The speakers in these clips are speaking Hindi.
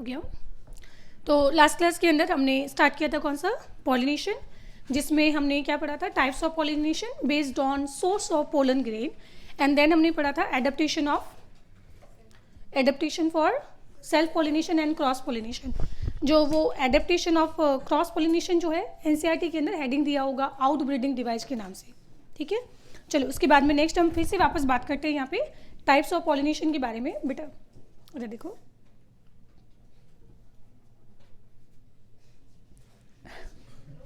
हो गया। तो लास्ट क्लास के अंदर हमने स्टार्ट किया था कौन सा, पॉलिनेशन, जिसमें हमने क्या पढ़ा था, types of pollination based on source of pollen grain, and then हमने पढ़ा था adaptation for self pollination and cross pollination. जो वो एडेप्टेशन ऑफ क्रॉस पॉलिनेशन जो है एनसीईआरटी के अंदर हेडिंग दिया होगा आउट ब्रीडिंग डिवाइस के नाम से, ठीक है। चलो उसके बाद में नेक्स्ट हम फिर से वापस बात करते हैं यहाँ पे टाइप्स ऑफ पॉलिनेशन के बारे में। बेटा अरे देखो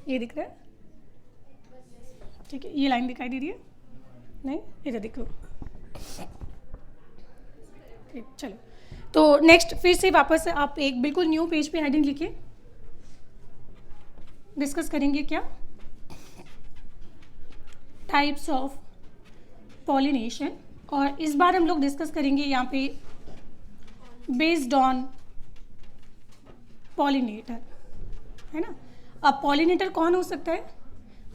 ये दिख रहा है, ठीक है, ये लाइन दिखाई दे रही है, नहीं इधर देखो, ठीक। चलो तो नेक्स्ट फिर से वापस आप एक बिल्कुल न्यू पेज पे हेडिंग लिखिए, डिस्कस करेंगे क्या, टाइप्स ऑफ पॉलिनेशन, और इस बार हम लोग डिस्कस करेंगे यहाँ पे बेस्ड ऑन पॉलिनेटर, है ना। अब पॉलिनेटर कौन हो सकता है,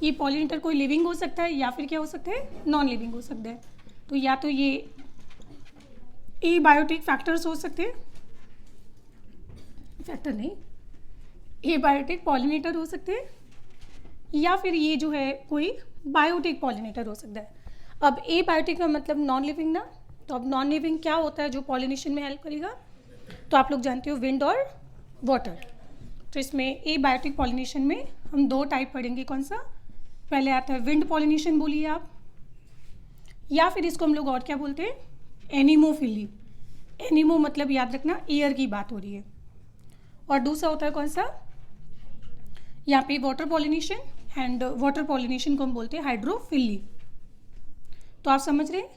ये पॉलिनेटर कोई लिविंग हो सकता है या फिर क्या हो सकता है, नॉन लिविंग हो सकता है। तो या तो ये एबायोटिक फैक्टर्स हो सकते हैं, फैक्टर नहीं, एबायोटिक पॉलिनेटर हो सकते हैं, या फिर ये जो है कोई बायोटिक पॉलिनेटर हो सकता है। अब एबायोटिक का मतलब नॉन लिविंग ना, तो अब नॉन लिविंग क्या होता है जो पॉलिनेशन में हेल्प करेगा, तो आप लोग जानते हो विंड और वाटर। तो इसमें एबायोटिक पॉलिनेशन में हम दो टाइप पढ़ेंगे, कौन सा, पहले आता है विंड पॉलिनेशन बोलिए आप, या फिर इसको हम लोग और क्या बोलते हैं, एनिमोफिली। एनिमो मतलब याद रखना एयर की बात हो रही है। और दूसरा होता है कौन सा, यहाँ पे water pollination, and water pollination को हम बोलते हैं हाइड्रोफिली। तो आप समझ रहे हैं,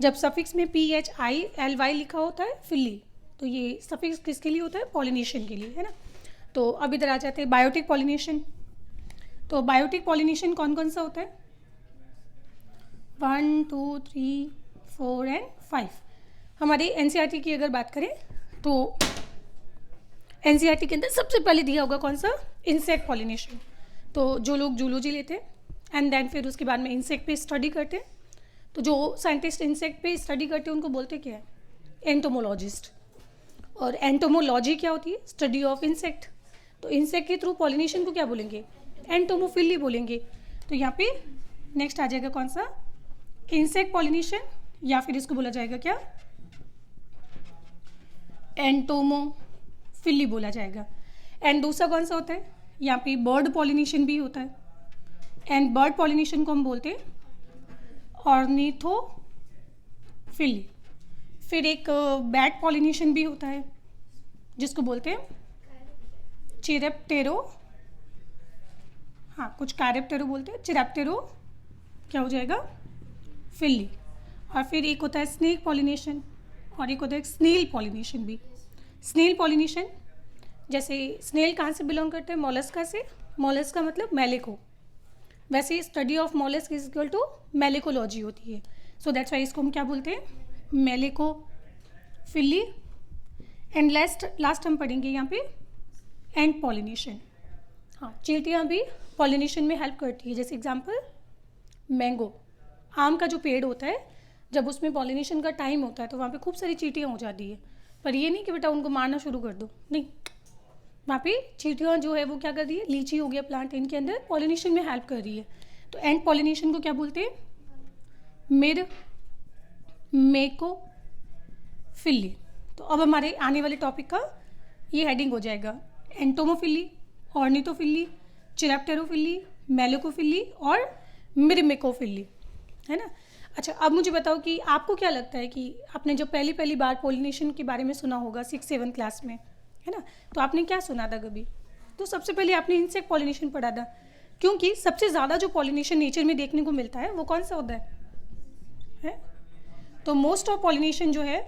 जब सफिक्स में PHILY लिखा होता है फिली, तो ये सफिक्स किसके लिए होता है, पॉलिनेशन के लिए, है ना। तो अब इधर आ जाते हैं बायोटिक पॉलिनेशन। तो बायोटिक पॉलिनेशन कौन कौन सा होता है, 1 2 3 4 एंड 5। हमारी एनसीईआरटी की अगर बात करें तो एनसीईआरटी के अंदर सबसे पहले दिया होगा कौन सा, इंसेक्ट पॉलिनेशन। तो जो लोग जूलॉजी लेते हैं एंड देन फिर उसके बाद में इंसेक्ट पे स्टडी करते हैं, तो जो साइंटिस्ट इंसेक्ट पे स्टडी करते हैं उनको बोलते क्या है, एंटोमोलॉजिस्ट। और एंटोमोलॉजी क्या होती है, स्टडी ऑफ इंसेक्ट। तो इंसेक्ट के थ्रू पॉलिनेशन को क्या बोलेंगे, एंटोमोफिली बोलेंगे। तो यहाँ पे नेक्स्ट आ जाएगा कौन सा, इंसेक्ट पॉलिनेशन, या फिर इसको बोला जाएगा क्या, एंटोमोफिली बोला जाएगा। एंड दूसरा कौन सा होता है, यहाँ पे बर्ड पॉलिनेशन भी होता है, एंड बर्ड पॉलिनेशन को हम बोलते हैं ऑर्निथोफिली। फिर एक बैट पॉलिनेशन भी होता है जिसको बोलते हैं चिरेप्टेरो, हाँ कुछ कैरेप्टेरो बोलते हैं, चिरेप्टेरो क्या हो जाएगा, फिली। और फिर एक होता है स्नेक पॉलिनेशन, और एक होता है स्नेल पॉलिनेशन भी। स्नेल पॉलिनेशन जैसे स्नेल कहाँ से बिलोंग करते हैं, मोलस्का से, मोलस्का मतलब मेलेको, वैसे study of mollusc is equal to malacology होती है। सो दैट्स वाई इसको हम क्या बोलते हैं, मेलेकोफिली। एंड लास्ट हम पढ़ेंगे यहाँ पे एंड पॉलिनेशन। हाँ चींटियाँ भी पॉलिनेशन में हेल्प करती है, जैसे एग्जांपल मैंगो, आम का जो पेड़ होता है, जब उसमें पॉलिनेशन का टाइम होता है तो वहाँ पे खूब सारी चींटियाँ हो जाती है, पर ये नहीं कि बेटा उनको मारना शुरू कर दो, नहीं, वहाँ पे चींटियाँ जो है वो क्या कर रही है, लीची हो गया प्लांट, इनके अंदर पॉलिनेशन में हेल्प कर रही है। तो एंड पॉलिनेशन को क्या बोलते हैं, मेकोफिली। तो अब हमारे आने वाले टॉपिक का ये हेडिंग हो जाएगा, एंटोमोफिली, ऑर्निथोफिली, चिरेप्टेरोफिली, मेलेकोफिली और मिरमेकोफिली, है ना। अच्छा अब मुझे बताओ कि आपको क्या लगता है कि आपने जब पहली बार पॉलिनेशन के बारे में सुना होगा 6-7 क्लास में, है ना, तो आपने क्या सुना था कभी, तो सबसे पहले आपने इंसेक्ट पॉलिनेशन पढ़ा था, क्योंकि सबसे ज़्यादा जो पॉलिनेशन नेचर में देखने को मिलता है वो कौन सा होता है? तो मोस्ट ऑफ पॉलिनेशन जो है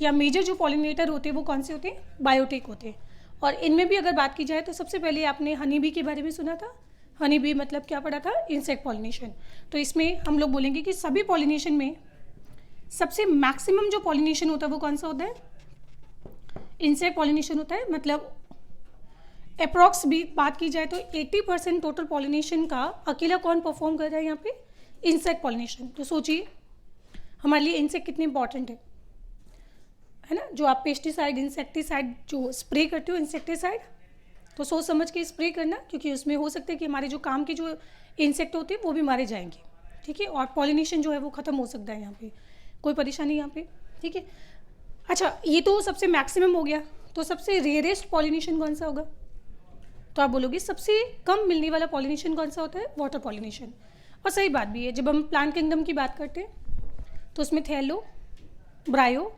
या मेजर जो पॉलिनेटर होते हैं वो कौन से होते हैं, बायोटिक होते हैं। और इनमें भी अगर बात की जाए तो सबसे पहले आपने हनी बी के बारे में सुना था, हनी बी मतलब क्या पढ़ा था, इंसेक्ट पॉलिनेशन। तो इसमें हम लोग बोलेंगे कि सभी पॉलिनेशन में सबसे मैक्सिमम जो पॉलिनेशन होता है वो कौन सा होता है, इंसेक्ट पॉलिनेशन होता है। मतलब अप्रॉक्स भी बात की जाए तो 80% टोटल पॉलिनेशन का अकेला कौन परफॉर्म कर रहा है यहाँ पे, इंसेक्ट पॉलिनेशन। तो सोचिए हमारे लिए इंसेक्ट कितने इंपॉर्टेंट है ना, जो आप पेस्टिसाइड इंसेक्टिसाइड जो स्प्रे करते हो इंसेक्टिसाइड, तो सोच समझ के स्प्रे करना, क्योंकि उसमें हो सकता है कि हमारे जो काम के जो इंसेक्ट होते हैं वो भी मारे जाएंगे, ठीक है, और पॉलिनेशन जो है वो ख़त्म हो सकता है यहाँ पे, कोई परेशानी यहाँ पे, ठीक है। अच्छा, ये तो सबसे मैक्सिमम हो गया, तो सबसे रेयरेस्ट पॉलिनेशन कौन सा होगा? तो आप बोलोगे सबसे कम मिलने वाला पॉलिनेशन कौन सा होता है? Water pollination. और सही बात भी है, जब हम प्लांट किंगडम की बात करते हैं तो उसमें थैलो, ब्रायो,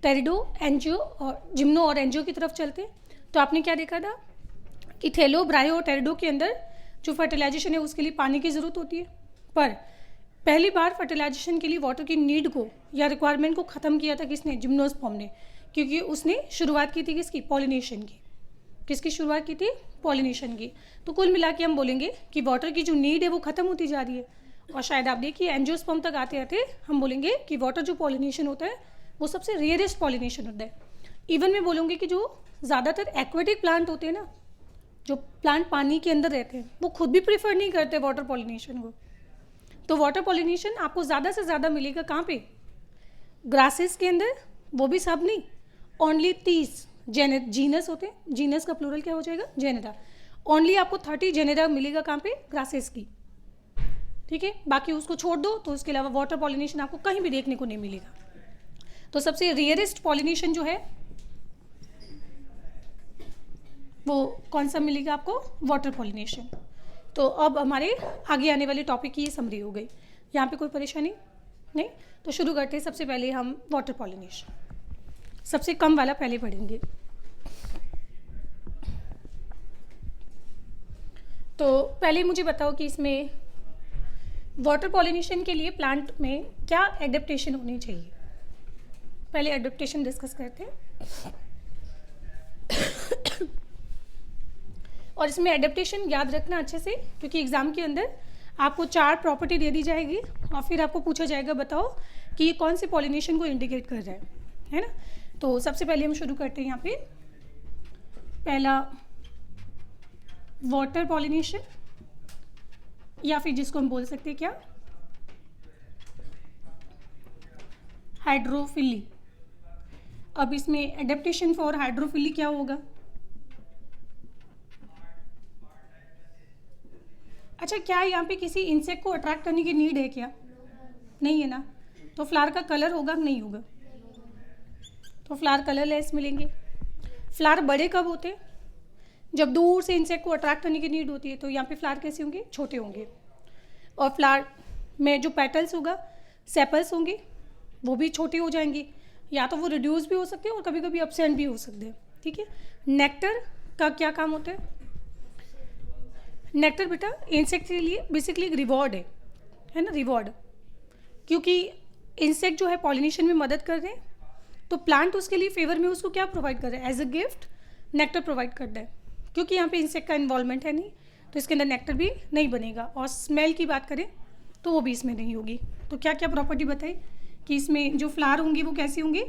टेरिडो, एंजियो और जिम्नो और एंजियो की तरफ चलते हैं। तो आपने क्या देखा था कि थैलो, ब्रायो और टेरिडो के अंदर जो फर्टिलाइजेशन है उसके लिए पानी की ज़रूरत होती है, पर पहली बार फर्टिलाइजेशन के लिए वाटर की नीड को या रिक्वायरमेंट को ख़त्म किया था किसने? जिम्नोस्पर्म ने, क्योंकि उसने शुरुआत की थी किसकी? पॉलिनेशन की। किसकी शुरुआत की थी? पॉलिनेशन की। तो कुल मिला के हम बोलेंगे कि वाटर की जो नीड है वो ख़त्म होती जा रही है, और शायद आप देखिए एंजियोस्पर्म तक आते आते हम बोलेंगे कि वाटर जो पॉलिनेशन होता है वो सबसे रेयरेस्ट पॉलिनेशन होता है। इवन मैं बोलूँगी कि जो ज़्यादातर एक्वेटिक प्लांट होते हैं ना, जो प्लांट पानी के अंदर रहते हैं, वो खुद भी प्रेफर नहीं करते वाटर पॉलिनेशन को। तो वाटर पॉलिनेशन आपको ज़्यादा से ज़्यादा मिलेगा कहाँ पे? ग्रासेस के अंदर, वो भी सब नहीं, ओनली 30 जीनस होते हैं। जीनस का प्लूरल क्या हो जाएगा? जेनेरा। ओनली आपको 30 जेनेरा मिलेगा कहाँ पे? ग्रासेस की, ठीक है। बाकी उसको छोड़ दो तो उसके अलावा वाटर पॉलिनेशन आपको कहीं भी देखने को नहीं मिलेगा। तो सबसे रेयरेस्ट पॉलिनेशन जो है वो कौन सा मिलेगा आपको? Water pollination. तो अब हमारे आगे आने वाले टॉपिक की ये समरी हो गई। यहाँ पे कोई परेशानी नहीं? तो शुरू करते हैं। सबसे पहले हम वाटर पॉलिनेशन, सबसे कम वाला पहले पढ़ेंगे। तो पहले मुझे बताओ कि इसमें वाटर पॉलिनेशन के लिए प्लांट में क्या एडेप्टेशन होनी चाहिए। पहले एडेप्टेशन डिस्कस करते हैं। और इसमें एडेप्टेशन याद रखना अच्छे से, क्योंकि एग्जाम के अंदर आपको 4 प्रॉपर्टी दे दी जाएगी और फिर आपको पूछा जाएगा बताओ कि ये कौन से पॉलिनेशन को इंडिकेट कर रहा है ना। तो सबसे पहले हम शुरू करते हैं यहाँ पे। पहला वाटर पॉलिनेशन, या फिर जिसको हम बोल सकते हैं क्या? हाइड्रोफिली। अब इसमें एडेप्टेशन फॉर हाइड्रोफिली क्या होगा? अच्छा, क्या यहाँ पे किसी इंसेक्ट को अट्रैक्ट करने की नीड है क्या? नहीं है ना। तो फ्लावर का कलर होगा कि नहीं होगा? तो फ्लावर कलरलेस मिलेंगे। फ्लावर बड़े कब होते हैं? जब दूर से इंसेक्ट को अट्रैक्ट करने की नीड होती है। तो यहाँ पे फ्लावर कैसे होंगे? छोटे होंगे। और फ्लावर में जो पेटल्स होगा, सेपल्स होंगे, वो भी छोटे हो जाएंगे, या तो वो रिड्यूस भी हो सकते हैं और कभी कभी एब्सेंट भी हो सकते हैं, ठीक है। नेक्टर का क्या काम होता है? नेक्टर बेटा इंसेक्ट के लिए बेसिकली एक रिवॉर्ड है ना, रिवॉर्ड। क्योंकि इंसेक्ट जो है पॉलिनेशन में मदद कर रहे हैं, तो प्लांट उसके लिए फेवर में उसको क्या प्रोवाइड कर रहा है? As a gift nectar provide करता है। क्योंकि यहाँ पे इंसेक्ट का इन्वॉल्वमेंट है नहीं, तो इसके अंदर नेक्टर भी नहीं बनेगा। और स्मेल की बात करें तो वो भी इसमें नहीं होगी। तो क्या क्या प्रॉपर्टी बताई कि इसमें जो फ्लावर होंगी वो कैसी होंगी?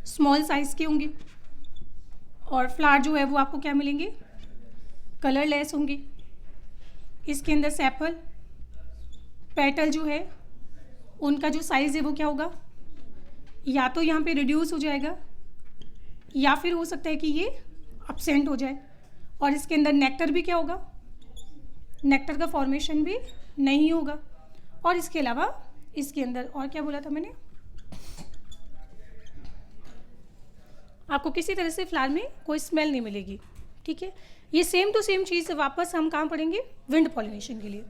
स्मॉल साइज की होंगी। और फ्लावर जो है वो आपको क्या मिलेंगे? कलरलेस होंगी। इसके अंदर सेपल, पेटल जो है उनका जो साइज़ है वो क्या होगा? या तो यहाँ पे रिड्यूस हो जाएगा, या फिर हो सकता है कि ये एब्सेंट हो जाए। और इसके अंदर नेक्टर भी क्या होगा? नेक्टर का फॉर्मेशन भी नहीं होगा। और इसके अलावा इसके अंदर और क्या बोला था मैंने? आपको किसी तरह से फ्लावर में कोई स्मेल नहीं मिलेगी, ठीक है। ये सेम टू सेम चीज़ वापस हम कहाँ पढ़ेंगे? विंड पॉलिनेशन के लिए।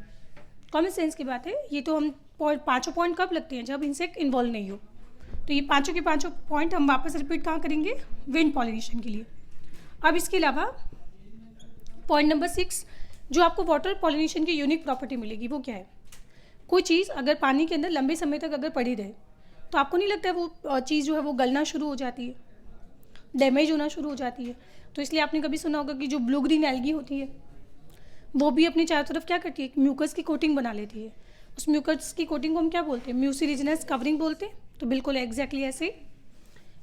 कॉमन सेंस की बात है ये। तो हम पाँचों पॉइंट कब लगते हैं? जब इंसेक्ट इन्वॉल्व नहीं हो। तो ये पाँचों के पाँचों पॉइंट हम वापस रिपीट कहाँ करेंगे? विंड पॉलिनेशन के लिए। अब इसके अलावा पॉइंट नंबर 6 जो आपको वाटर पॉलिनेशन की यूनिक प्रॉपर्टी मिलेगी वो क्या है? कोई चीज़ अगर पानी के अंदर लंबे समय तक अगर पड़ी रहे तो आपको नहीं लगता है वो चीज़ जो है वो गलना शुरू हो जाती है, डैमेज होना शुरू हो जाती है? तो इसलिए आपने कभी सुना होगा कि जो ब्लू ग्रीन एल्गी होती है वो भी अपनी चारों तरफ क्या करती है? म्यूकस की कोटिंग बना लेती है। उस म्यूकस की कोटिंग को हम क्या बोलते हैं? म्यूसिरिजिनस कवरिंग बोलते हैं। तो बिल्कुल एग्जैक्टली ऐसे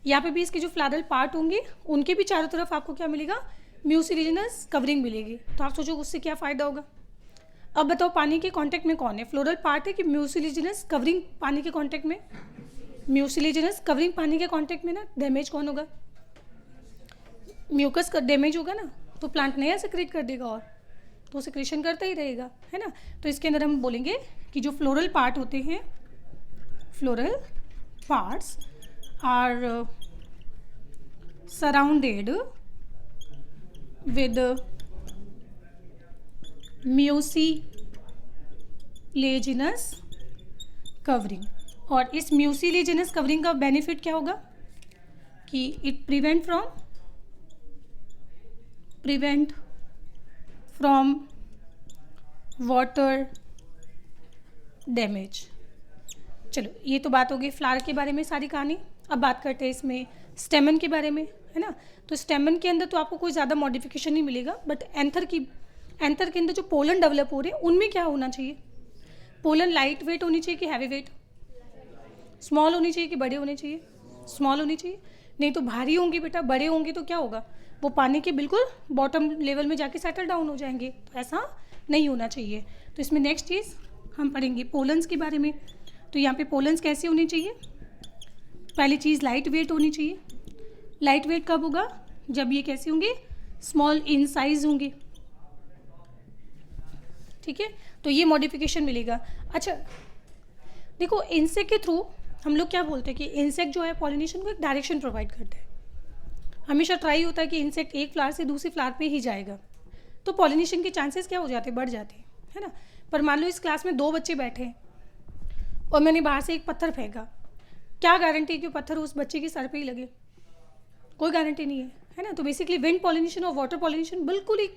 यहाँ पे भी इसके जो फ्लारल पार्ट होंगे उनके भी चारों तरफ आपको क्या मिलेगा? म्यूसिरिजिनस कवरिंग मिलेगी। तो आप सोचो उससे क्या फ़ायदा होगा? अब बताओ पानी के कांटेक्ट में कौन है? फ्लोरल पार्ट है कि म्यूसिलिजिनस कवरिंग पानी के कांटेक्ट में? म्यूसिलेजिनस कवरिंग, पानी के कांटेक्ट में ना डैमेज कौन होगा, म्यूकस का डैमेज होगा ना, तो प्लांट नया सिक्रेट कर देगा और तो सिक्रेशन करता ही रहेगा, है ना। तो इसके अंदर हम बोलेंगे कि जो फ्लोरल पार्ट होते हैं, floral parts are surrounded with mucilaginous covering. और इस म्यूसिलेजिनस कवरिंग का बेनिफिट क्या होगा कि it prevent from water damage. चलो ये तो बात होगी फ्लावर के बारे में सारी कहानी। अब बात करते हैं इसमें स्टेमन के बारे में, है ना। तो स्टेमन के अंदर तो आपको कोई ज़्यादा मॉडिफिकेशन नहीं मिलेगा, बट एंथर के अंदर जो पोलन डेवलप हो रहे हैं उनमें क्या होना चाहिए, पोलन लाइट वेट होनी चाहिए कि हैवी वेट, स्मॉल होनी चाहिए कि बड़े होने चाहिए, स्मॉल होनी चाहिए। नहीं तो भारी होंगे बेटा, बड़े होंगे तो क्या होगा, वो पानी के बिल्कुल बॉटम लेवल में जाके सेटल डाउन हो जाएंगे, तो ऐसा नहीं होना चाहिए। तो इसमें नेक्स्ट चीज़ हम पढ़ेंगे पोलन्स के बारे में। तो यहाँ पे पोलन्स कैसे होनी चाहिए, पहली चीज़ लाइट वेट होनी चाहिए। लाइट वेट कब होगा, जब ये कैसे होंगे, स्मॉल इन साइज होंगे, ठीक है। तो ये मॉडिफिकेशन मिलेगा। अच्छा देखो, इंसेक्ट के थ्रू हम लोग क्या बोलते हैं कि इंसेक्ट जो है पॉलिनेशन को एक डायरेक्शन प्रोवाइड करते हैं। हमेशा ट्राई होता है कि इंसेक्ट एक फ्लावर से दूसरी फ्लावर पे ही जाएगा, तो पॉलिनेशन के चांसेस क्या हो जाते हैं, बढ़ जाते हैं, है ना। पर मान लो इस क्लास में 2 बच्चे बैठे हैं और मैंने बाहर से एक पत्थर फेंका, क्या गारंटी कि पत्थर उस बच्चे के सर पे ही लगे, कोई गारंटी नहीं है ना। तो बेसिकली विंड पॉलिनेशन और वाटर पॉलिनेशन बिल्कुल एक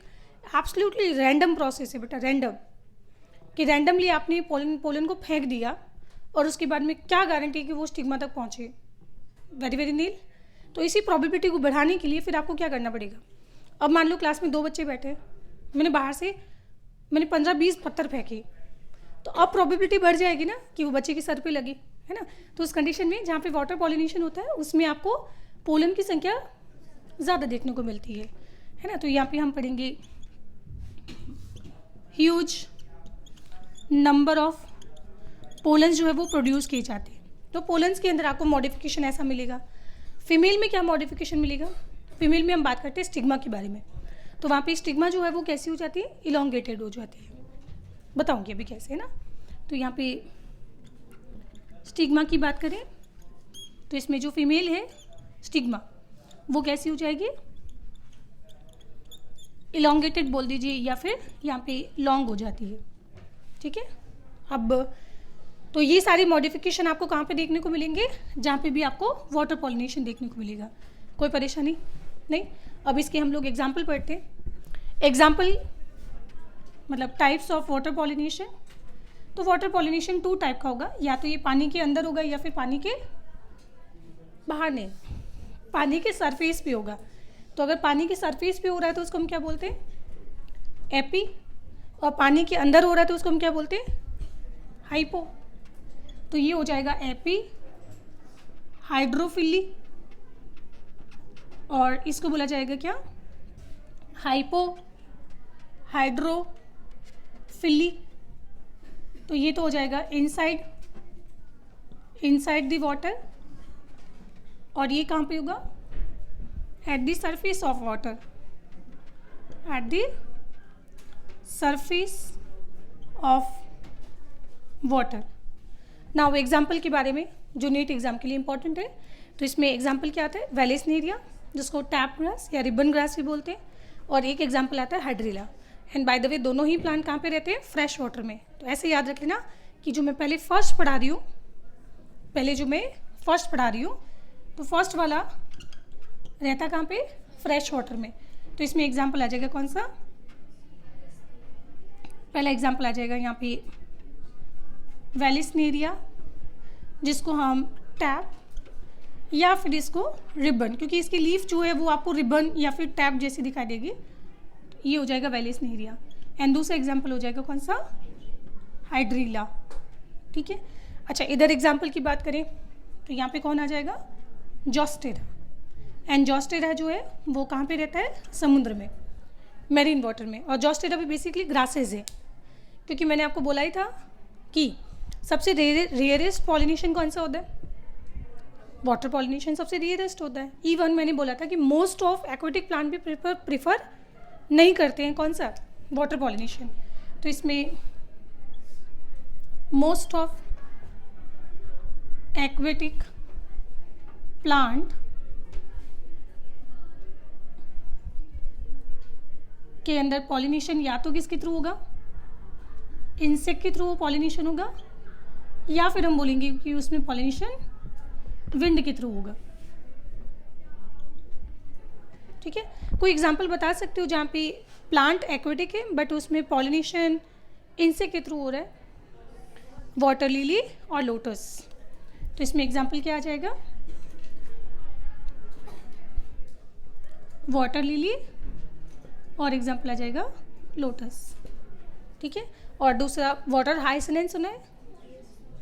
एब्सोल्युटली रैंडम प्रोसेस है बेटा, रैंडम, कि रैंडमली आपने पोलन को फेंक दिया और उसके बाद में क्या गारंटी कि वो स्टिग्मा तक पहुँचे, वेरी वेरी नील। तो इसी प्रोबेबिलिटी को बढ़ाने के लिए फिर आपको क्या करना पड़ेगा। अब मान लो क्लास में 2 बच्चे बैठे हैं, मैंने बाहर से 15-20 पत्थर फेंके, तो अब प्रोबेबिलिटी बढ़ जाएगी ना कि वो बच्चे के सर पे लगे, है ना। तो उस कंडीशन में जहाँ पे वाटर पॉलिनेशन होता है उसमें आपको पोलन की संख्या ज़्यादा देखने को मिलती है ना। तो यहाँ पे हम पढ़ेंगे ह्यूज नंबर ऑफ पोलन्स जो है वो प्रोड्यूस किए जाते हैं। तो पोलन्स के अंदर आपको मॉडिफिकेशन ऐसा मिलेगा। फीमेल में क्या मॉडिफिकेशन मिलेगा, फीमेल में हम बात करते हैं स्टिग्मा के बारे में। तो वहाँ पे स्टिग्मा जो है वो कैसी हो जाती है, इलोंगेटेड हो जाती है, बताऊँगी अभी कैसे, है ना। तो यहाँ पे स्टिग्मा की बात करें तो इसमें जो फीमेल है स्टिग्मा वो कैसी हो जाएगी, इलोंगेटेड बोल दीजिए, या फिर यहाँ पे लॉन्ग हो जाती है, ठीक है। अब तो ये सारी मॉडिफिकेशन आपको कहाँ पे देखने को मिलेंगे, जहाँ पे भी आपको वाटर पॉलिनेशन देखने को मिलेगा, कोई परेशानी नहीं। अब इसके हम लोग एग्जाम्पल पढ़ते हैं। एग्जाम्पल मतलब टाइप्स ऑफ वाटर पॉलिनेशन। तो वाटर पॉलिनेशन 2 टाइप का होगा, या तो ये पानी के अंदर होगा या फिर पानी के बाहर, नहीं पानी के सरफेस पे होगा। तो अगर पानी के सरफेस पे हो रहा है तो उसको हम क्या बोलते हैं, एपी, और पानी के अंदर हो रहा है तो उसको हम क्या बोलते हैं, हाइपो। तो ये हो जाएगा एपी हाइड्रोफिली, और इसको बोला जाएगा क्या, हाइपो हाइड्रोफिली। तो ये तो हो जाएगा इनसाइड द वाटर, और ये कहाँ पे होगा, at the surface of water, at the surface of water. Now example के बारे में जो नीट एग्जाम के लिए इंपॉर्टेंट है, तो इसमें एग्जाम्पल क्या आता है, वेलेस्नेरिया जिसको टैप ग्रास या रिबन ग्रास भी बोलते हैं, और एक एग्जाम्पल आता है hydrilla. And by the way दोनों ही प्लांट कहाँ पे रहते हैं, फ्रेश वाटर में। तो ऐसे याद रख लेना कि जो मैं पहले फर्स्ट पढ़ा रही हूँ, तो फर्स्ट वाला रहता कहाँ पे, फ्रेश वाटर में। तो इसमें एग्जाम्पल आ जाएगा कौन सा, पहला एग्जाम्पल आ जाएगा यहाँ पे वेलेस्नेरिया, जिसको हम टैप या फिर इसको रिबन, क्योंकि इसकी लीफ जो है वो आपको रिबन या फिर टैप जैसी दिखाई देगी, ये हो जाएगा वेलेस्नेरिया। एंड दूसरा एग्जाम्पल हो जाएगा कौन सा, हाइड्रिला, ठीक है। अच्छा इधर एग्जाम्पल की बात करें तो यहाँ पे कौन आ जाएगा, जॉस्टेरा। एंड जॉस्टेरा जो है वो कहाँ पे रहता है, समुद्र में, मेरीन वाटर में। और जॉस्टेरा भी बेसिकली ग्रासेज है, क्योंकि मैंने आपको बोला ही था कि सबसे रेयरेस्ट पॉलिनेशन कौन सा होता है, वाटर पॉलिनेशन सबसे रेयरेस्ट होता है। इवन मैंने बोला था कि मोस्ट ऑफ एक्वेटिक प्लांट भी प्रिफर नहीं करते हैं कौन सा, वाटर पॉलिनेशन। तो इसमें मोस्ट ऑफ एक्वेटिक प्लांट के अंदर पॉलिनेशन या तो किसके थ्रू होगा, इंसेक्ट के थ्रू पॉलिनेशन होगा, या फिर हम बोलेंगे कि उसमें पॉलिनेशन विंड के थ्रू होगा। ठीक है, कोई एग्जांपल बता सकते हो जहाँ पे प्लांट एक्वेटिक है बट उसमें पॉलिनेशन इंसेक्ट के थ्रू हो रहा है? वाटर लिली और लोटस। तो इसमें एग्जांपल क्या आ जाएगा, वाटर लिली और एग्जांपल आ जाएगा लोटस। ठीक है, और दूसरा वाटर हाइसिनेंस सुना है,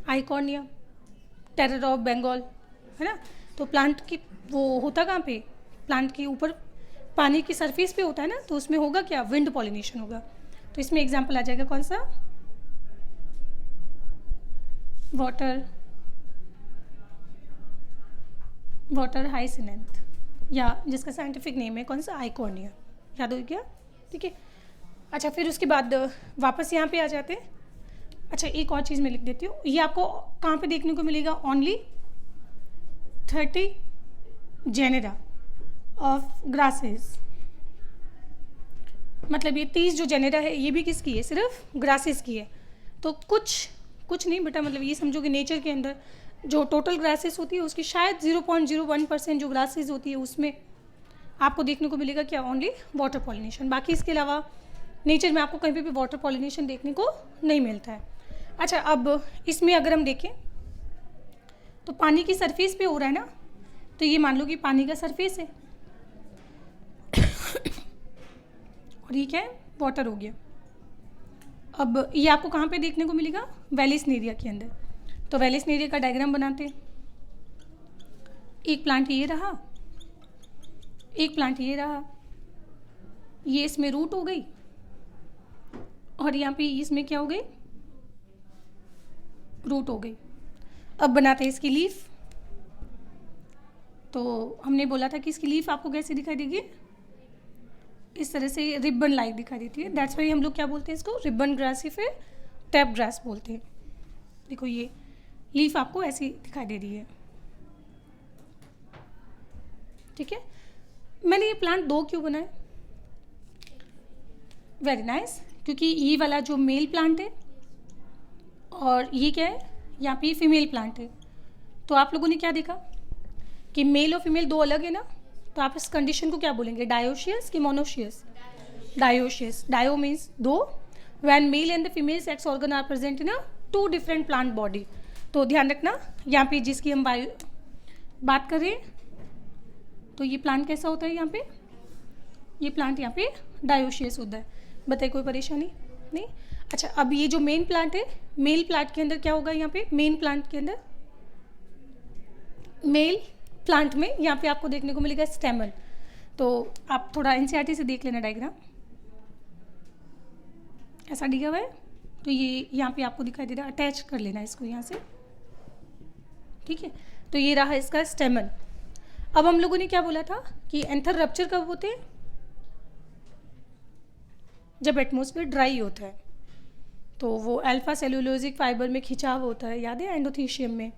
आइकॉर्निया, टेरर ऑफ बंगाल, है ना। तो प्लांट की वो होता कहाँ पे, प्लांट के ऊपर पानी की सरफेस पे होता है ना, तो उसमें होगा क्या, विंड पॉलिनेशन होगा। तो इसमें एग्जांपल आ जाएगा कौन सा, वाटर हाइसिनेंथ, या जिसका साइंटिफिक नेम है कौन सा, आइकॉर्निया। याद हो गया? ठीक है। अच्छा, फिर उसके बाद वापस यहाँ पे आ जाते हैं। अच्छा, एक और चीज़ मैं लिख देती हूँ, ये आपको कहाँ पे देखने को मिलेगा, ओनली 30 जेनेरा ऑफ ग्रासेस। मतलब ये 30 जो जेनेरा है ये भी किसकी है, सिर्फ ग्रासेस की है। तो कुछ नहीं बेटा, मतलब ये समझो कि नेचर के अंदर जो टोटल ग्रासेस होती है उसकी शायद 0.01% जो ग्रासेस होती है उसमें आपको देखने को मिलेगा क्या, ओनली वाटर पॉलिनेशन। बाकी इसके अलावा नेचर में आपको कहीं पे भी वाटर पॉलिनेशन देखने को नहीं मिलता है। अच्छा, अब इसमें अगर हम देखें तो पानी की सरफेस पे हो रहा है ना, तो ये मान लो कि पानी का सरफेस है और ये क्या है, वाटर हो गया। अब ये आपको कहाँ पे देखने को मिलेगा, वेलिस्नेरिया के अंदर। तो वेलिस्नेरिया का डायग्राम बनाते हैं। एक प्लांट ये रहा, एक प्लांट ये रहा, ये इसमें रूट हो गई और यहाँ पे इसमें क्या हो गई, रूट हो गई। अब बनाते हैं इसकी लीफ। तो हमने बोला था कि इसकी लीफ आपको कैसे दिखाई देगी, इस तरह से रिबन लाइक दिखाई देती है। दैट्स वाई हम लोग क्या बोलते हैं इसको, रिबन ग्रास या फिर टैप ग्रास बोलते हैं। देखो ये लीफ आपको ऐसी दिखाई दे रही है। ठीक है, मैंने ये प्लांट दो क्यों बनाए, वेरी नाइस, क्योंकि ये वाला जो मेल प्लांट है और ये क्या है, यहाँ पे फीमेल प्लांट है। तो आप लोगों ने क्या देखा कि मेल और फीमेल दो अलग है ना, तो आप इस कंडीशन को क्या बोलेंगे, डायोशियस कि मोनोशियस, डायोशियस। डायो मीन्स दो, when male and the female sex organ are present in a 2 different plant body. तो ध्यान रखना, यहाँ पे जिसकी हम बात कर रहे हैं, तो ये प्लांट कैसा होता है, यहाँ पे ये प्लांट यहाँ पे डायोशियस होता है। बताइए कोई परेशानी नहीं। अच्छा, अब ये जो मेन प्लांट है, मेल प्लांट के अंदर क्या होगा, यहाँ पे मेन प्लांट के अंदर, मेल प्लांट में यहाँ पे आपको देखने को मिलेगा स्टेमन। तो आप थोड़ा एनसीईआरटी से देख लेना डायग्राम, ऐसा दिया हुआ है। तो ये यहाँ पे आपको दिखाई दे रहा है, अटैच कर लेना इसको यहाँ से। ठीक है, तो ये रहा इसका स्टेमन। अब हम लोगों ने क्या बोला था कि एंथर रप्चर कब होते हैं, जब एटमॉस्फेयर ड्राई होता है। तो वो अल्फा सेलुलोजिक फाइबर में खिंचाव होता है, याद है, एंडोथीशियम में,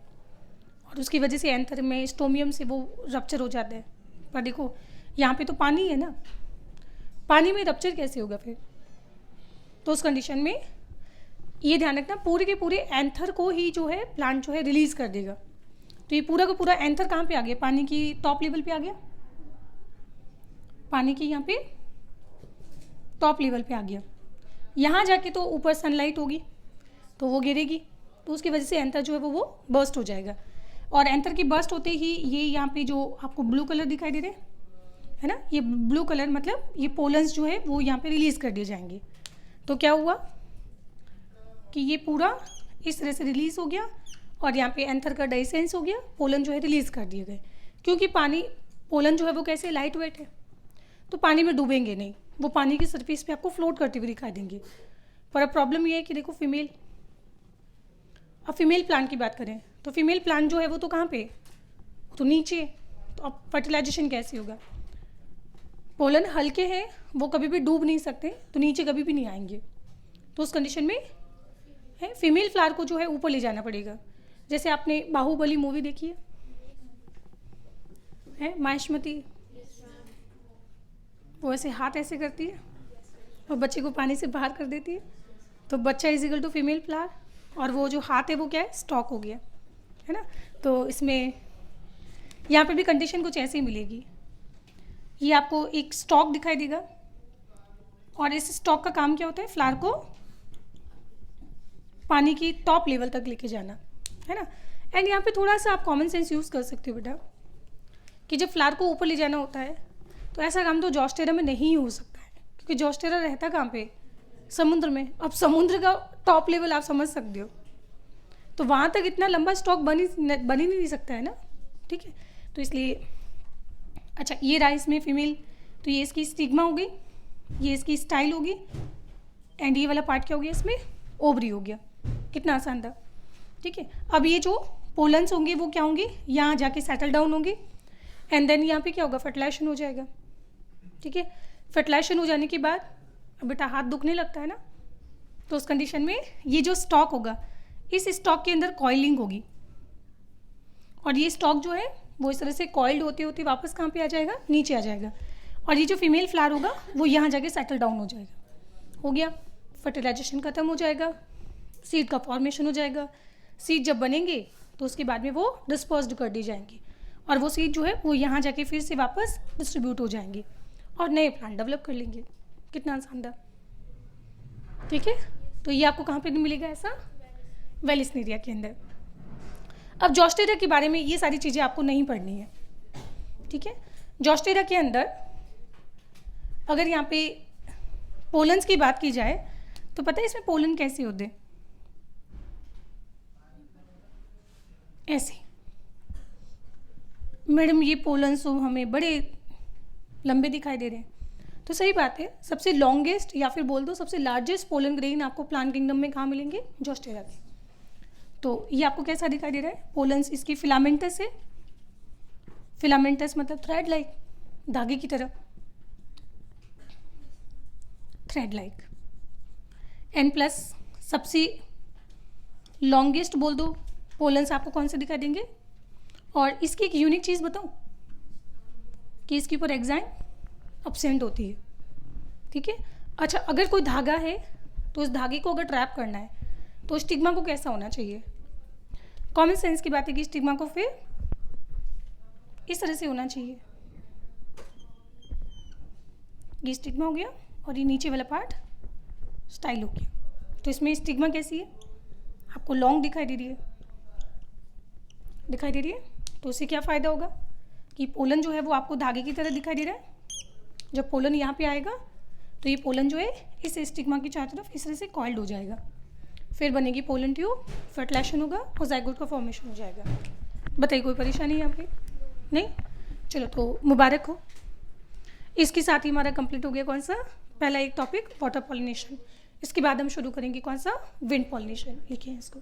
और उसकी वजह से एंथर में स्टोमियम से वो रप्चर हो जाता है। पर देखो यहाँ पे तो पानी है ना, पानी में रप्चर कैसे होगा फिर। तो उस कंडीशन में ये ध्यान रखना, पूरे के पूरे एंथर को ही जो है प्लांट जो है रिलीज कर देगा। तो ये पूरा का पूरा एंथर कहाँ पे आ गया, पानी की टॉप लेवल पे आ गया, पानी की यहाँ पे टॉप लेवल पे आ गया। यहाँ जाके तो ऊपर सनलाइट होगी तो वो गिरेगी, तो उसकी वजह से एंथर जो है वो बर्स्ट हो जाएगा। और एंथर की बर्स्ट होते ही ये यहाँ पे जो आपको ब्लू कलर दिखाई दे रहे है ना, ये ब्लू कलर मतलब ये पोलन्स जो है वो यहाँ पे रिलीज कर दिए जाएंगे। तो क्या हुआ कि ये पूरा इस तरह से रिलीज हो गया और यहाँ पे एंथर का डाइसेंस हो गया, पोलन जो है रिलीज कर दिए गए। क्योंकि पानी, पोलन जो है वो कैसे लाइट वेट है, तो पानी में डूबेंगे नहीं, वो पानी की सरफेस पे आपको फ्लोट करते हुए दिखाई देंगे। पर अब प्रॉब्लम ये है कि देखो फीमेल, अब फीमेल प्लांट की बात करें तो फीमेल प्लांट जो है वो तो कहाँ पे, तो नीचे, तो अब फर्टिलाइजेशन कैसे होगा? पोलन हल्के हैं, वो कभी भी डूब नहीं सकते, तो नीचे कभी भी नहीं आएंगे। तो उस कंडीशन में है फीमेल फ्लावर को जो है ऊपर ले जाना पड़ेगा। जैसे आपने बाहुबली मूवी देखी है माहेश्मती, वो ऐसे हाथ ऐसे करती है और बच्चे को पानी से बाहर कर देती है, तो बच्चा is equal to female flower, और वो जो हाथ है वो क्या है, स्टॉक हो गया, है ना। तो इसमें यहाँ पे भी कंडीशन कुछ ऐसे ही मिलेगी। ये आपको एक स्टॉक दिखाई देगा, और इस स्टॉक का काम क्या होता है, फ्लावर को पानी की टॉप लेवल तक लेके जाना, है ना। एंड यहाँ पे थोड़ा सा आप कॉमन सेंस यूज़ कर सकते हो बेटा, कि जब फ्लावर को ऊपर ले जाना होता है तो ऐसा काम तो जॉस्टेरा में नहीं हो सकता है, क्योंकि जॉस्टेरा रहता कहाँ पे, समुद्र में। अब समुद्र का टॉप लेवल आप समझ सकते हो, तो वहाँ तक इतना लंबा स्टॉक बन ही नहीं सकता है ना, ठीक है। तो इसलिए अच्छा, ये रहा इसमें फीमेल, तो ये इसकी स्टिग्मा हो गई, ये इसकी स्टाइल होगी, एंड ये वाला पार्ट क्या हो गया, इसमें ओवरी हो गया। कितना आसान था, ठीक है। अब ये जो पोलन्स होंगे वो क्या होंगे, यहाँ जाके सेटल डाउन होंगे, एंड देन यहाँ पे क्या होगा, फर्टिलाइजेशन हो जाएगा, ठीक है। फर्टिलाइजेशन हो जाने के बाद अब बेटा हाथ दुखने लगता है ना, तो उस कंडीशन में ये जो स्टॉक होगा, इस स्टॉक के अंदर कॉइलिंग होगी, और ये स्टॉक जो है वो इस तरह से कॉइल्ड होते होते वापस कहाँ पे आ जाएगा, नीचे आ जाएगा, और ये जो फीमेल फ्लावर होगा वो यहाँ जाके सेटल डाउन हो जाएगा। हो गया, फर्टिलाइजेशन खत्म हो जाएगा, सीड का फॉर्मेशन हो जाएगा। सीड जब बनेंगे तो उसके बाद में वो डिस्पर्स्ड कर दी जाएंगी, और वो सीड जो है वो यहाँ जाके फिर से वापस डिस्ट्रीब्यूट हो जाएंगे और नए प्लांट डेवलप कर लेंगे। कितना आसान था, ठीक है। तो ये आपको कहाँ पे मिलेगा ऐसा, वेलिस्नेरिया के अंदर। अब जॉस्टेरा के बारे में ये सारी चीज़ें आपको नहीं पढ़नी है, ठीक है। जॉस्टेरा के अंदर अगर यहाँ पे पोलन्स की बात की जाए तो पता है इसमें पोलन कैसे होते हैं, ऐसे। मैडम ये पोलन्स तो हमें बड़े लंबे दिखाई दे रहे हैं, तो सही बात है, सबसे लॉन्गेस्ट या फिर बोल दो सबसे लार्जेस्ट पोलन ग्रेन आपको प्लांट किंगडम में कहाँ मिलेंगे, जॉस्टेरा के। तो ये आपको कैसा दिखाई दे रहा है, पोलन्स इसकी फिलामेंटस है, फिलामेंटस मतलब थ्रेड लाइक, धागे की तरह, थ्रेड लाइक। एन प्लस सबसे लॉन्गेस्ट बोल दो पोलन्स आपको कौन से दिखाई देंगे। और इसकी एक यूनिक चीज़ बताऊं कि इसके ऊपर एग्जाइन अब्सेंट होती है, ठीक है। अच्छा, अगर कोई धागा है तो उस धागे को अगर ट्रैप करना है तो स्टिग्मा को कैसा होना चाहिए, कॉमन सेंस की बात है कि स्टिग्मा को फिर इस तरह से होना चाहिए। ये स्टिग्मा हो गया और ये नीचे वाला पार्ट स्टाइल हो गया। तो इसमें स्टिग्मा कैसी है, आपको लॉन्ग दिखाई दे रही है, तो उससे क्या फ़ायदा होगा कि पोलन जो है वो आपको धागे की तरह दिखाई दे रहा है। जब पोलन यहाँ पे आएगा तो ये पोलन जो है इस स्टिग्मा की चारों तरफ इस तरह से कॉइल्ड हो जाएगा, फिर बनेगी पोलन ट्यूब, फर्टिलाइजेशन होगा और जाइगोट का फॉर्मेशन हो जाएगा। बताइए कोई परेशानी यहाँ पे नहीं? चलो तो मुबारक हो। इसके साथ ही हमारा कंप्लीट हो गया कौन सा, पहला एक टॉपिक वाटर पॉलिनेशन। इसके बाद हम शुरू करेंगे कौन सा, विंड पॉलिनेशन। लिखिए इसको।